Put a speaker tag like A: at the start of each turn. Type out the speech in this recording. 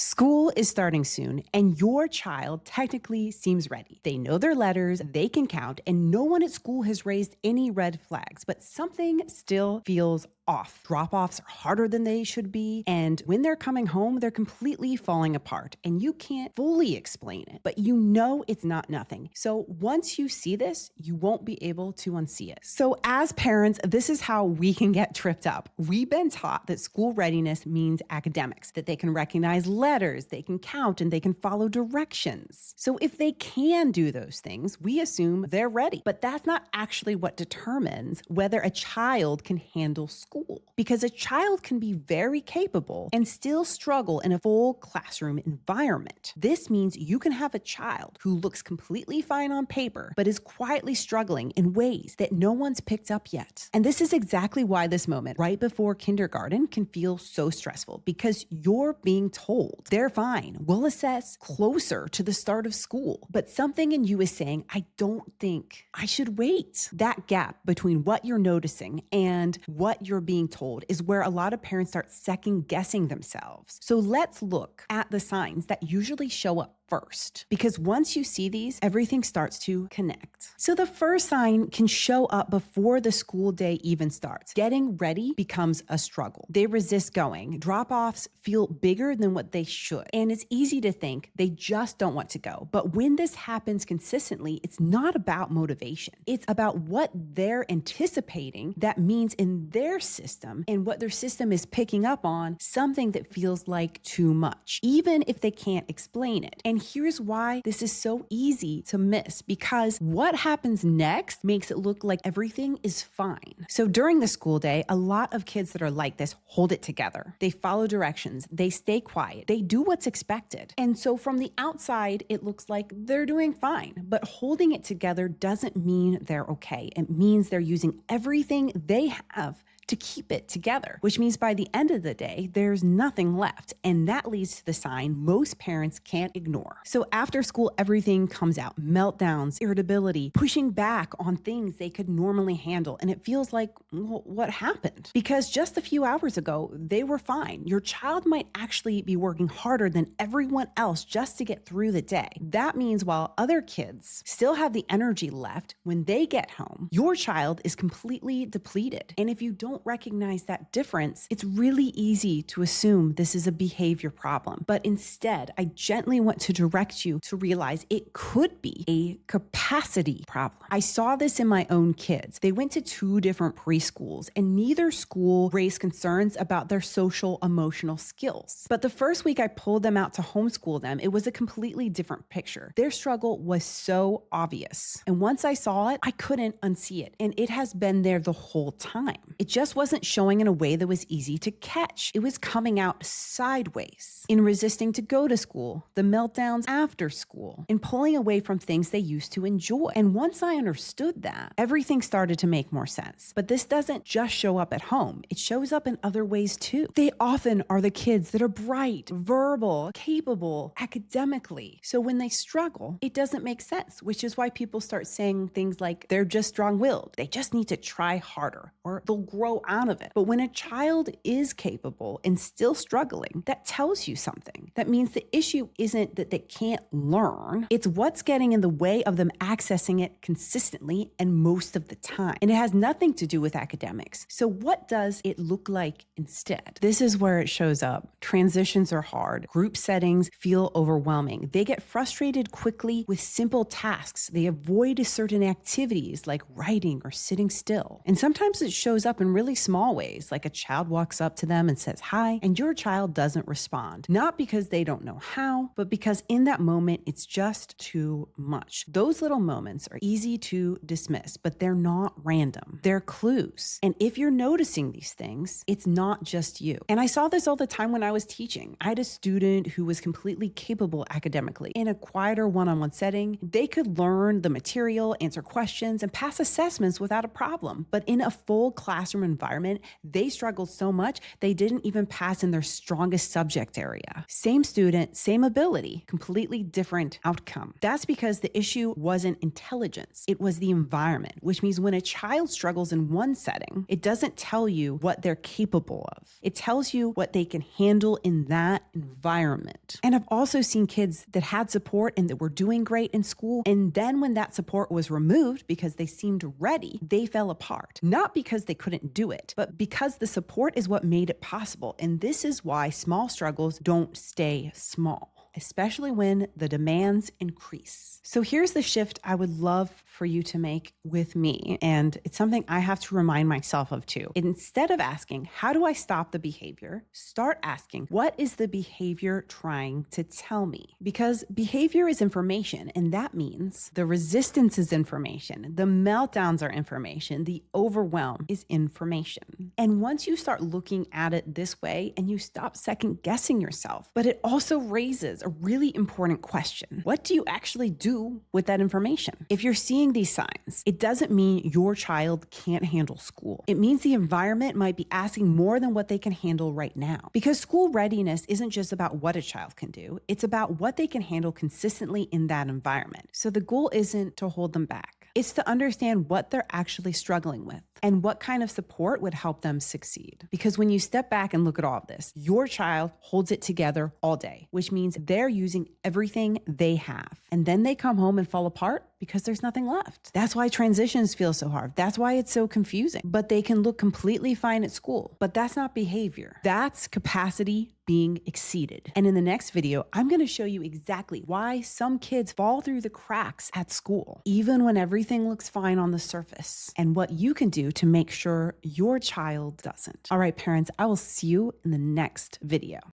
A: School is starting soon, and your child technically seems ready. They know their letters, they can count, and no one at school has raised any red flags, but something still feels off. Drop-offs are harder than they should be, and when they're coming home, they're completely falling apart, and you can't fully explain it, but you know it's not nothing. So once you see this, you won't be able to unsee it. So as parents, this is how we can get tripped up. We've been taught that school readiness means academics, that they can recognize letters, they can count, and they can follow directions. So if they can do those things, we assume they're ready. But that's not actually what determines whether a child can handle school. Because a child can be very capable and still struggle in a full classroom environment. This means you can have a child who looks completely fine on paper, but is quietly struggling in ways that no one's picked up yet. And this is exactly why this moment right before kindergarten can feel so stressful, because you're being told they're fine. We'll assess closer to the start of school. But something in you is saying, I don't think I should wait. That gap between what you're noticing and what you're being told is where a lot of parents start second guessing themselves. So let's look at the signs that usually show up first, because once you see these, everything starts to connect. So the first sign can show up before the school day even starts. Getting ready becomes a struggle. They resist going. Drop-offs feel bigger than what they should. And it's easy to think they just don't want to go. But when this happens consistently, it's not about motivation. It's about what they're anticipating that means in their system, and what their system is picking up on, something that feels like too much, even if they can't explain it. And here's why this is so easy to miss, because what happens next makes it look like everything is fine. So during the school day, a lot of kids that are like this hold it together. They follow directions, they stay quiet, they do what's expected. And so from the outside, it looks like they're doing fine, but holding it together doesn't mean they're okay. It means they're using everything they have to keep it together, which means by the end of the day, there's nothing left. And that leads to the sign most parents can't ignore. So after school, everything comes out: meltdowns, irritability, pushing back on things they could normally handle. And it feels like, well, what happened? Because just a few hours ago, they were fine. Your child might actually be working harder than everyone else just to get through the day. That means while other kids still have the energy left when they get home, your child is completely depleted. And if you don't recognize that difference, it's really easy to assume this is a behavior problem. But instead, I gently want to direct you to realize it could be a capacity problem. I saw this in my own kids. They went to two different preschools, and neither school raised concerns about their social emotional skills. But the first week I pulled them out to homeschool them, it was a completely different picture. Their struggle was so obvious. And once I saw it, I couldn't unsee it. And it has been there the whole time. It just wasn't showing in a way that was easy to catch. It was coming out sideways, in resisting to go to school, the meltdowns after school, in pulling away from things they used to enjoy. And once I understood that, everything started to make more sense. But this doesn't just show up at home. It shows up in other ways too. They often are the kids that are bright, verbal, capable, academically. So when they struggle, it doesn't make sense, which is why people start saying things like they're just strong-willed. They just need to try harder, or they'll grow out of it. But when a child is capable and still struggling, that tells you something. That means the issue isn't that they can't learn. It's what's getting in the way of them accessing it consistently and most of the time. And it has nothing to do with academics. So what does it look like instead? This is where it shows up. Transitions are hard. Group settings feel overwhelming. They get frustrated quickly with simple tasks. They avoid certain activities like writing or sitting still. And sometimes it shows up in really small ways, like a child walks up to them and says hi, and your child doesn't respond. Not because they don't know how, but because in that moment, it's just too much. Those little moments are easy to dismiss, but they're not random. They're clues. And if you're noticing these things, it's not just you. And I saw this all the time when I was teaching. I had a student who was completely capable academically. In a quieter one-on-one setting, they could learn the material, answer questions, and pass assessments without a problem. But in a full classroom environment, they struggled so much they didn't even pass in their strongest subject area. Same student, same ability, completely different outcome. That's because the issue wasn't intelligence, it was the environment, which means when a child struggles in one setting, it doesn't tell you what they're capable of. It tells you what they can handle in that environment. And I've also seen kids that had support and that were doing great in school, and then when that support was removed because they seemed ready, they fell apart. Not because they couldn't do it, but because the support is what made it possible. And this is why small struggles don't stay small, especially when the demands increase. So here's the shift I would love for you to make with me, and it's something I have to remind myself of too. Instead of asking, how do I stop the behavior? Start asking, what is the behavior trying to tell me? Because behavior is information, and that means the resistance is information, the meltdowns are information, the overwhelm is information. And once you start looking at it this way and you stop second guessing yourself, but it also raises a really important question. What do you actually do with that information? If you're seeing these signs, it doesn't mean your child can't handle school. It means the environment might be asking more than what they can handle right now. Because school readiness isn't just about what a child can do, it's about what they can handle consistently in that environment. So the goal isn't to hold them back. It's to understand what they're actually struggling with and what kind of support would help them succeed. Because when you step back and look at all of this, your child holds it together all day, which means they're using everything they have. And then they come home and fall apart because there's nothing left. That's why transitions feel so hard. That's why it's so confusing. But they can look completely fine at school. But that's not behavior. That's capacity being exceeded. And in the next video, I'm going to show you exactly why some kids fall through the cracks at school, even when everything looks fine on the surface, and what you can do to make sure your child doesn't. All right, parents, I will see you in the next video.